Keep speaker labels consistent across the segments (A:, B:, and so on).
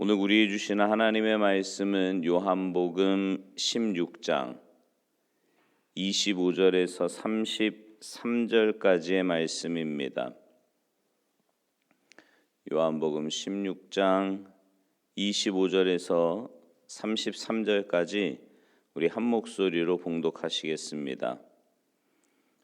A: 오늘 우리에게 주시는 하나님의 말씀은 요한복음 16장 25절에서 33절까지의 말씀입니다. 요한복음 16장 25절에서 33절까지 우리 한 목소리로 봉독하시겠습니다.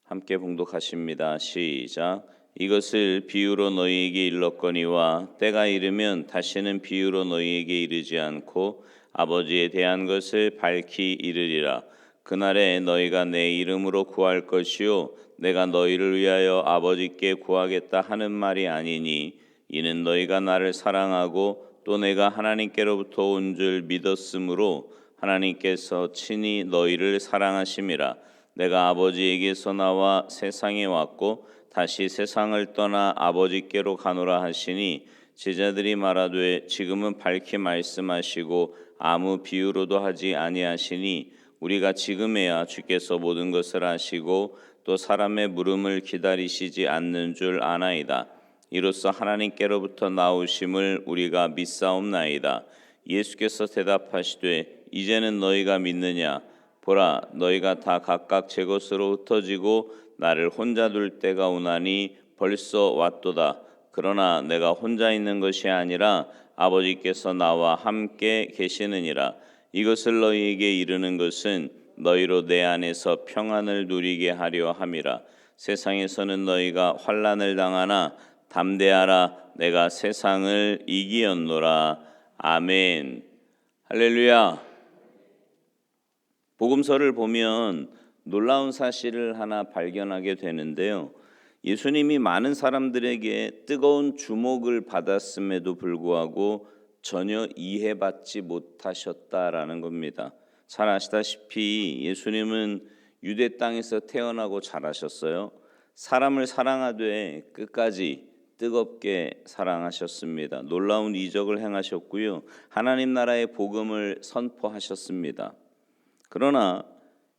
A: 함께 봉독하십니다. 시작. 이것을 비유로 너희에게 일렀거니와 때가 이르면 다시는 비유로 너희에게 이르지 않고 아버지에 대한 것을 밝히 이르리라. 그날에 너희가 내 이름으로 구할 것이요 내가 너희를 위하여 아버지께 구하겠다 하는 말이 아니니 이는 너희가 나를 사랑하고 또 내가 하나님께로부터 온 줄 믿었으므로 하나님께서 친히 너희를 사랑하심이라. 내가 아버지에게서 나와 세상에 왔고 다시 세상을 떠나 아버지께로 가노라 하시니 제자들이 말하되 지금은 밝히 말씀하시고 아무 비유로도 하지 아니하시니 우리가 지금에야 주께서 모든 것을 아시고 또 사람의 물음을 기다리시지 않는 줄 아나이다. 이로써 하나님께로부터 나오심을 우리가 믿사옵나이다. 예수께서 대답하시되 이제는 너희가 믿느냐? 보라, 너희가 다 각각 제 것으로 흩어지고 나를 혼자 둘 때가 오나니 벌써 왔도다. 그러나 내가 혼자 있는 것이 아니라 아버지께서 나와 함께 계시느니라. 이것을 너희에게 이르는 것은 너희로 내 안에서 평안을 누리게 하려 함이라. 세상에서는 너희가 환난을 당하나 담대하라. 내가 세상을 이기었노라. 아멘. 할렐루야. 복음서를 보면 놀라운 사실을 하나 발견하게 되는데요. 예수님이 많은 사람들에게 뜨거운 주목을 받았음에도 불구하고 전혀 이해받지 못하셨다라는 겁니다. 잘 아시다시피 예수님은 유대 땅에서 태어나고 자라셨어요. 사람을 사랑하되 끝까지 뜨겁게 사랑하셨습니다. 놀라운 이적을 행하셨고요. 하나님 나라의 복음을 선포하셨습니다. 그러나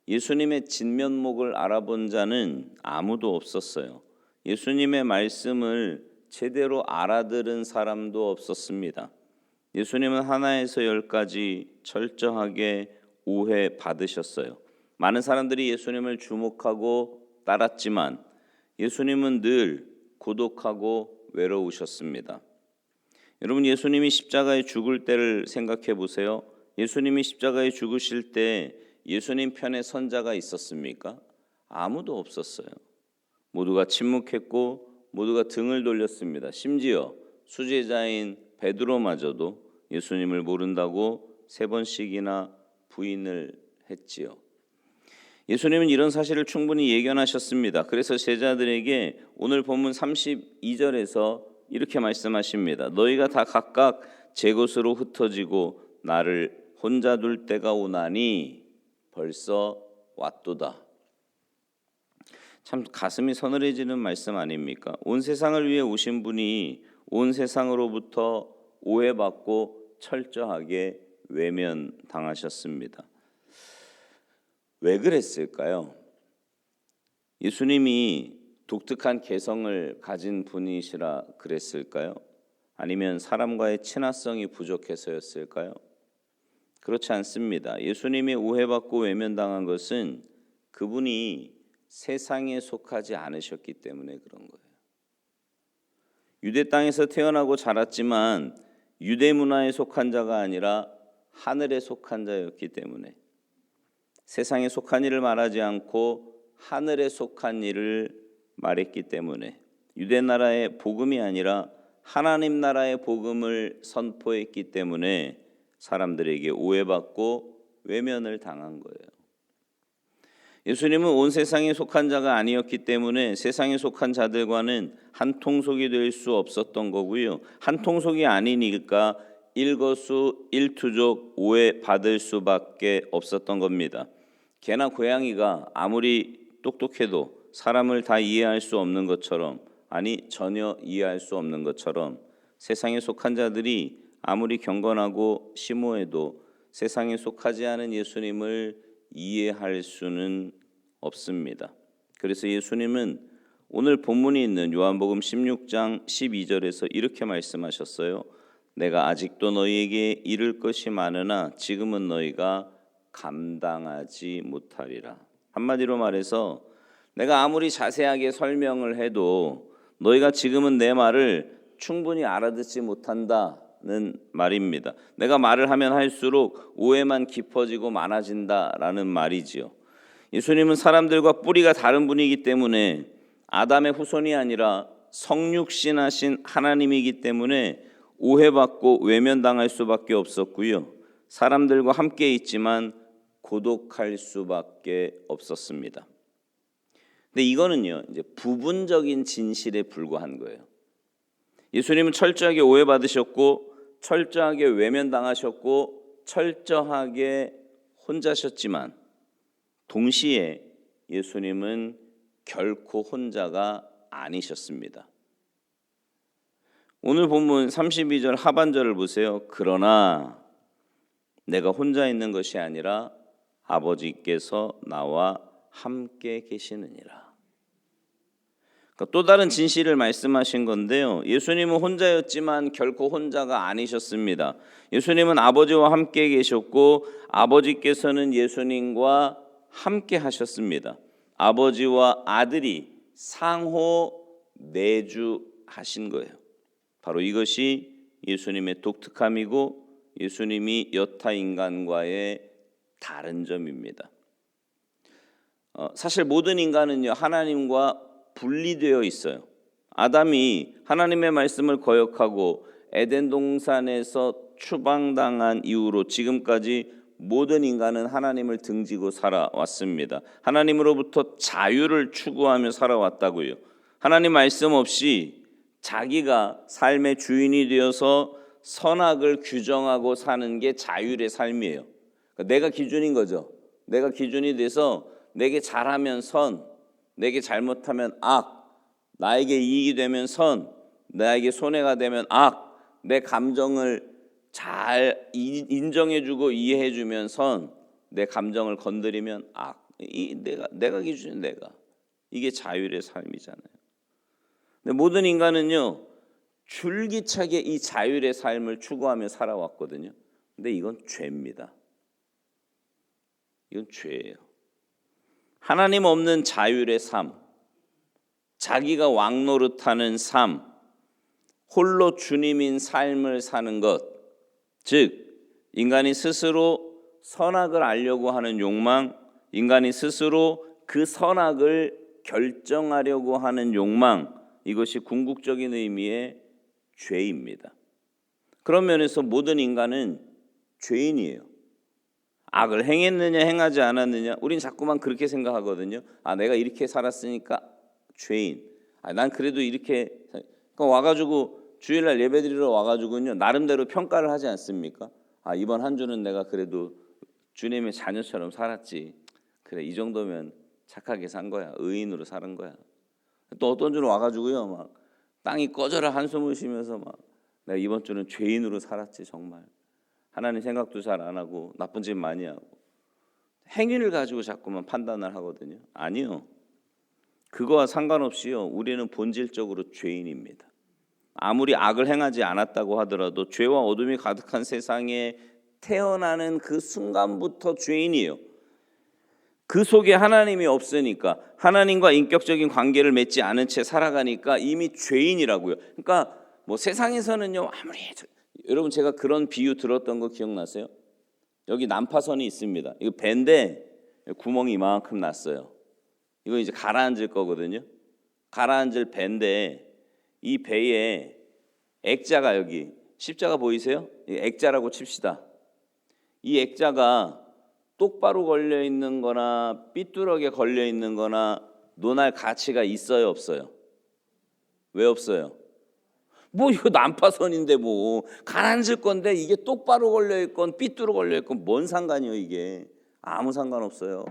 A: 예수님의 진면목을 알아본 자는 아무도 없었어요. 예수님의 말씀을 제대로 알아들은 사람도 없었습니다. 예수님은 하나에서 열까지 철저하게 오해받으셨어요. 많은 사람들이 예수님을 주목하고 따랐지만 예수님은 늘 고독하고 외로우셨습니다. 여러분, 예수님이 십자가에 죽을 때를 생각해 보세요. 예수님이 십자가에 죽으실 때 예수님 편에 선 자가 있었습니까? 아무도 없었어요. 모두가 침묵했고 모두가 등을 돌렸습니다. 심지어 수제자인 베드로마저도 예수님을 모른다고 3번씩이나 부인을 했지요. 예수님은 이런 사실을 충분히 예견하셨습니다. 그래서 제자들에게 오늘 본문 32절에서 이렇게 말씀하십니다. 너희가 다 각각 제 곳으로 흩어지고 나를 혼자 둘 때가 오나니 벌써 왔도다. 참 가슴이 서늘해지는 말씀 아닙니까? 온 세상을 위해 오신 분이 온 세상으로부터 오해받고 철저하게 외면당하셨습니다. 왜 그랬을까요? 예수님이 독특한 개성을 가진 분이시라 그랬을까요? 아니면 사람과의 친화성이 부족해서였을까요? 그렇지 않습니다. 예수님이 오해받고 외면당한 것은 그분이 세상에 속하지 않으셨기 때문에 그런 거예요. 유대 땅에서 태어나고 자랐지만 유대 문화에 속한 자가 아니라 하늘에 속한 자였기 때문에 세상에 속한 일을 말하지 않고 하늘에 속한 일을 말했기 때문에 유대 나라의 복음이 아니라 하나님 나라의 복음을 선포했기 때문에 사람들에게 오해받고 외면을 당한 거예요. 예수님은 온 세상에 속한 자가 아니었기 때문에 세상에 속한 자들과는 한 통속이 될 수 없었던 거고요. 한 통속이 아니니까 일거수일투족 오해받을 수밖에 없었던 겁니다. 개나 고양이가 아무리 똑똑해도 사람을 다 이해할 수 없는 것처럼, 아니 전혀 이해할 수 없는 것처럼 세상에 속한 자들이 아무리 경건하고 심오해도 세상에 속하지 않은 예수님을 이해할 수는 없습니다. 그래서 예수님은 오늘 본문이 있는 요한복음 16장 12절에서 이렇게 말씀하셨어요. 내가 아직도 너희에게 이를 것이 많으나 지금은 너희가 감당하지 못하리라. 한마디로 말해서 내가 아무리 자세하게 설명을 해도 너희가 지금은 내 말을 충분히 알아듣지 못한다는 말입니다. 내가 말을 하면 할수록 오해만 깊어지고 많아진다라는 말이지요. 예수님은 사람들과 뿌리가 다른 분이기 때문에 아담의 후손이 아니라 성육신하신 하나님이기 때문에 오해받고 외면당할 수밖에 없었고요. 사람들과 함께 있지만 고독할 수밖에 없었습니다. 근데 이거는요, 이제 부분적인 진실에 불과한 거예요. 예수님은 철저하게 오해받으셨고, 철저하게 외면당하셨고, 철저하게 혼자셨지만, 동시에 예수님은 결코 혼자가 아니셨습니다. 오늘 본문 32절 하반절을 보세요. 그러나 내가 혼자 있는 것이 아니라 아버지께서 나와 함께 계시느니라. 그러니까 또 다른 진실을 말씀하신 건데요. 예수님은 혼자였지만 결코 혼자가 아니셨습니다. 예수님은 아버지와 함께 계셨고 아버지께서는 예수님과 함께 하셨습니다. 아버지와 아들이 상호 내주하신 거예요. 바로 이것이 예수님의 독특함이고 예수님이 여타 인간과의 다른 점입니다. 사실 모든 인간은요, 하나님과 분리되어 있어요. 아담이 하나님의 말씀을 거역하고 에덴 동산에서 추방당한 이후로 지금까지 모든 인간은 하나님을 등지고 살아왔습니다. 하나님으로부터 자유를 추구하며 살아왔다고요. 하나님 말씀 없이 자기가 삶의 주인이 되어서 선악을 규정하고 사는 게 자율의 삶이에요. 그러니까 내가 기준인 거죠. 내가 기준이 돼서 내게 잘하면 선, 내게 잘못하면 악, 나에게 이익이 되면 선, 나에게 손해가 되면 악, 내 감정을 잘 인정해주고 이해해주면 선, 내 감정을 건드리면 악. 내가 기준인 내가. 이게 자율의 삶이잖아요. 근데 모든 인간은요, 줄기차게 이 자율의 삶을 추구하며 살아왔거든요. 근데 이건 죄입니다. 이건 죄예요. 하나님 없는 자율의 삶, 자기가 왕노릇하는 삶, 홀로 주님인 삶을 사는 것, 즉 인간이 스스로 선악을 알려고 하는 욕망, 인간이 스스로 그 선악을 결정하려고 하는 욕망, 이것이 궁극적인 의미의 죄입니다. 그런 면에서 모든 인간은 죄인이에요. 악을 행했느냐 행하지 않았느냐, 우린 자꾸만 그렇게 생각하거든요. 내가 이렇게 살았으니까 죄인. 난 그래도 이렇게 와가지고 주일날 예배드리러 와가지고요, 나름대로 평가를 하지 않습니까? 이번 한 주는 내가 그래도 주님의 자녀처럼 살았지. 그래, 이 정도면 착하게 산 거야. 의인으로 사는 거야. 또 어떤 주는 와가지고요, 막 땅이 꺼져라 한숨을 쉬면서 막 내가 이번 주는 죄인으로 살았지 정말. 하나님 생각도 잘 안 하고 나쁜 짓 많이 하고. 행위를 가지고 자꾸만 판단을 하거든요. 아니요. 그거와 상관없이요, 우리는 본질적으로 죄인입니다. 아무리 악을 행하지 않았다고 하더라도 죄와 어둠이 가득한 세상에 태어나는 그 순간부터 죄인이에요. 그 속에 하나님이 없으니까, 하나님과 인격적인 관계를 맺지 않은 채 살아가니까 이미 죄인이라고요. 그러니까 뭐 세상에서는요, 아무리 여러분 제가 그런 비유 들었던 거 기억나세요? 여기 난파선이 있습니다. 이거 배인데 구멍이 이만큼 났어요. 이거 이제 가라앉을 거거든요. 가라앉을 배인데 이 배에 액자가, 여기 십자가 보이세요? 액자라고 칩시다. 이 액자가 똑바로 걸려 있는 거나 삐뚤하게 걸려 있는 거나 논할 가치가 있어요, 없어요? 왜 없어요? 뭐 이거 난파선인데 뭐 가라앉을 건데 이게 똑바로 걸려 있건 삐뚤어 걸려 있건 뭔 상관이요? 이게 아무 상관없어요.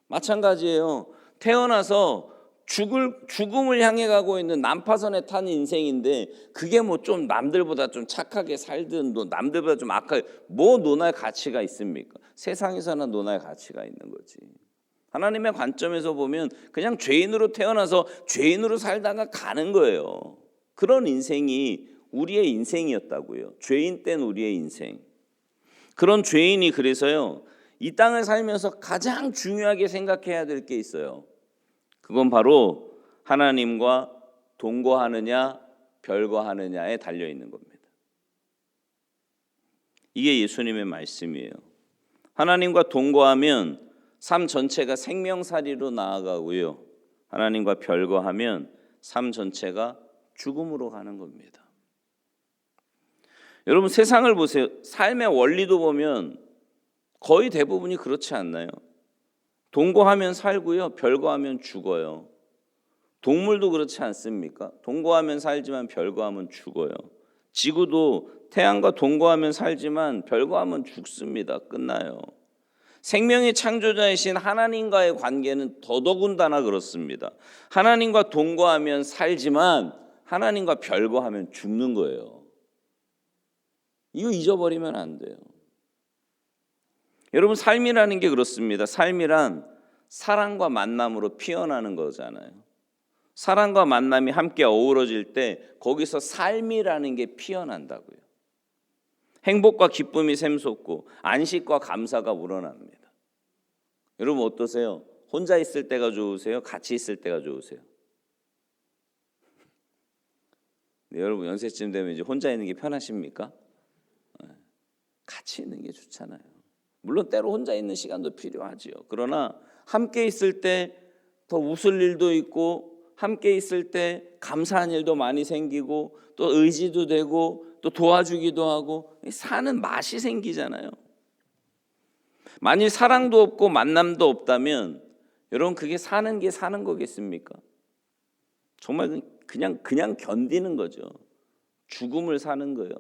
A: 마찬가지예요. 태어나서 죽음을 향해 가고 있는 난파선에 탄 인생인데 그게 뭐 좀 남들보다 좀 착하게 살든 남들보다 좀 악하게 뭐 논할 가치가 있습니까? 세상에서는 논할 가치가 있는 거지. 하나님의 관점에서 보면 그냥 죄인으로 태어나서 죄인으로 살다가 가는 거예요. 그런 인생이 우리의 인생이었다고요. 죄인 땐 우리의 인생. 그런 죄인이 그래서요, 이 땅을 살면서 가장 중요하게 생각해야 될 게 있어요. 그건 바로 하나님과 동거하느냐 별거하느냐에 달려 있는 겁니다. 이게 예수님의 말씀이에요. 하나님과 동거하면 삶 전체가 생명살이로 나아가고요, 하나님과 별거하면 삶 전체가 죽음으로 가는 겁니다. 여러분, 세상을 보세요. 삶의 원리도 보면 거의 대부분이 그렇지 않나요? 동거하면 살고요, 별거하면 죽어요. 동물도 그렇지 않습니까? 동거하면 살지만 별거하면 죽어요. 지구도 태양과 동거하면 살지만 별거하면 죽습니다. 끝나요. 생명의 창조자이신 하나님과의 관계는 더더군다나 그렇습니다. 하나님과 동거하면 살지만 하나님과 별거하면 죽는 거예요. 이거 잊어버리면 안 돼요. 여러분, 삶이라는 게 그렇습니다. 삶이란 사랑과 만남으로 피어나는 거잖아요. 사랑과 만남이 함께 어우러질 때 거기서 삶이라는 게 피어난다고요. 행복과 기쁨이 샘솟고 안식과 감사가 우러납니다. 여러분 어떠세요? 혼자 있을 때가 좋으세요? 같이 있을 때가 좋으세요? 네, 여러분 연세쯤 되면 이제 혼자 있는 게 편하십니까? 같이 있는 게 좋잖아요. 물론 때로 혼자 있는 시간도 필요하지요. 그러나 함께 있을 때 더 웃을 일도 있고, 함께 있을 때 감사한 일도 많이 생기고, 또 의지도 되고, 또 도와주기도 하고, 사는 맛이 생기잖아요. 만일 사랑도 없고 만남도 없다면 여러분 그게 사는 게 사는 거겠습니까? 정말 그냥 견디는 거죠. 죽음을 사는 거예요.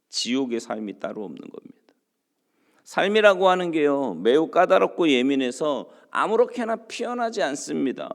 A: 지옥의 삶이 따로 없는 겁니다. 삶이라고 하는 게요, 매우 까다롭고 예민해서 아무렇게나 피어나지 않습니다.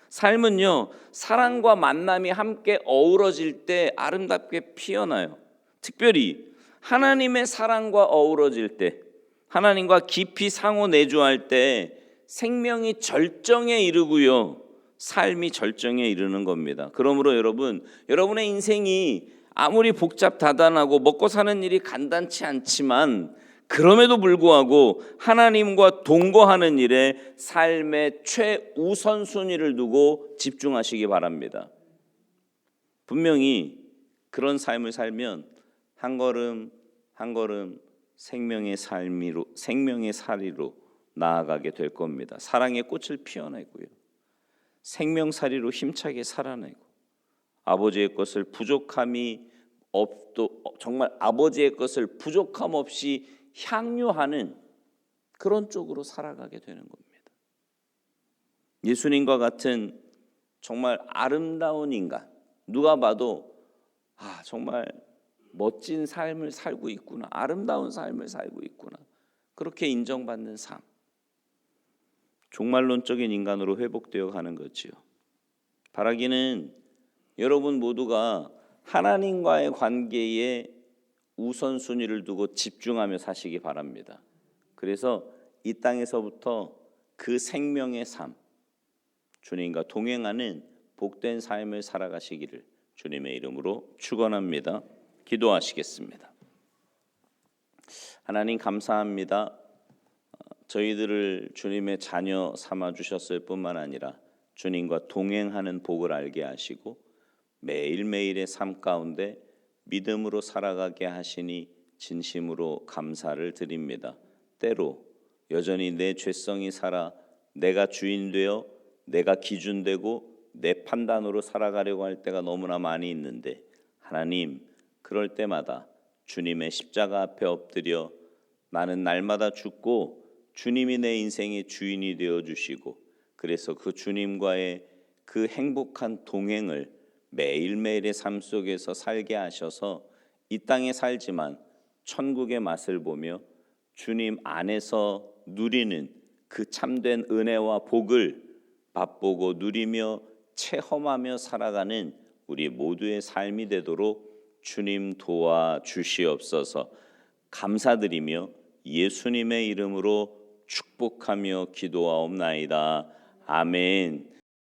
A: 삶은요, 사랑과 만남이 함께 어우러질 때 아름답게 피어나요. 특별히 하나님의 사랑과 어우러질 때, 하나님과 깊이 상호 내주할 때 생명이 절정에 이르고요, 삶이 절정에 이르는 겁니다. 그러므로 여러분의 인생이 아무리 복잡다단하고 먹고 사는 일이 간단치 않지만 그럼에도 불구하고 하나님과 동거하는 일에 삶의 최우선순위를 두고 집중하시기 바랍니다. 분명히 그런 삶을 살면 한 걸음 한 걸음 생명의 살이로 나아가게 될 겁니다. 사랑의 꽃을 피워내고요, 생명살이로 힘차게 살아내고, 아버지의 것을 정말 아버지의 것을 부족함 없이 향유하는 그런 쪽으로 살아가게 되는 겁니다. 예수님과 같은 정말 아름다운 인간, 누가 봐도 정말 멋진 삶을 살고 있구나, 아름다운 삶을 살고 있구나, 그렇게 인정받는 삶, 종말론적인 인간으로 회복되어 가는 거지요. 바라기는 여러분 모두가 하나님과의 관계에 우선순위를 두고 집중하며 사시기 바랍니다. 그래서 이 땅에서부터 그 생명의 삶, 주님과 동행하는 복된 삶을 살아가시기를 주님의 이름으로 축원합니다. 기도하시겠습니다. 하나님 감사합니다. 저희들을 주님의 자녀 삼아 주셨을 뿐만 아니라 주님과 동행하는 복을 알게 하시고 매일매일의 삶 가운데 믿음으로 살아가게 하시니 진심으로 감사를 드립니다. 때로 여전히 내 죄성이 살아 내가 주인 되어 내가 기준 되고 내 판단으로 살아가려고 할 때가 너무나 많이 있는데, 하나님 그럴 때마다 주님의 십자가 앞에 엎드려 나는 날마다 죽고 주님이 내 인생의 주인이 되어 주시고, 그래서 그 주님과의 그 행복한 동행을 매일매일의 삶 속에서 살게 하셔서 이 땅에 살지만 천국의 맛을 보며 주님 안에서 누리는 그 참된 은혜와 복을 맛보고 누리며 체험하며 살아가는 우리 모두의 삶이 되도록 주님 도와주시옵소서. 감사드리며 예수님의 이름으로 축복하며 기도하옵나이다. 아멘.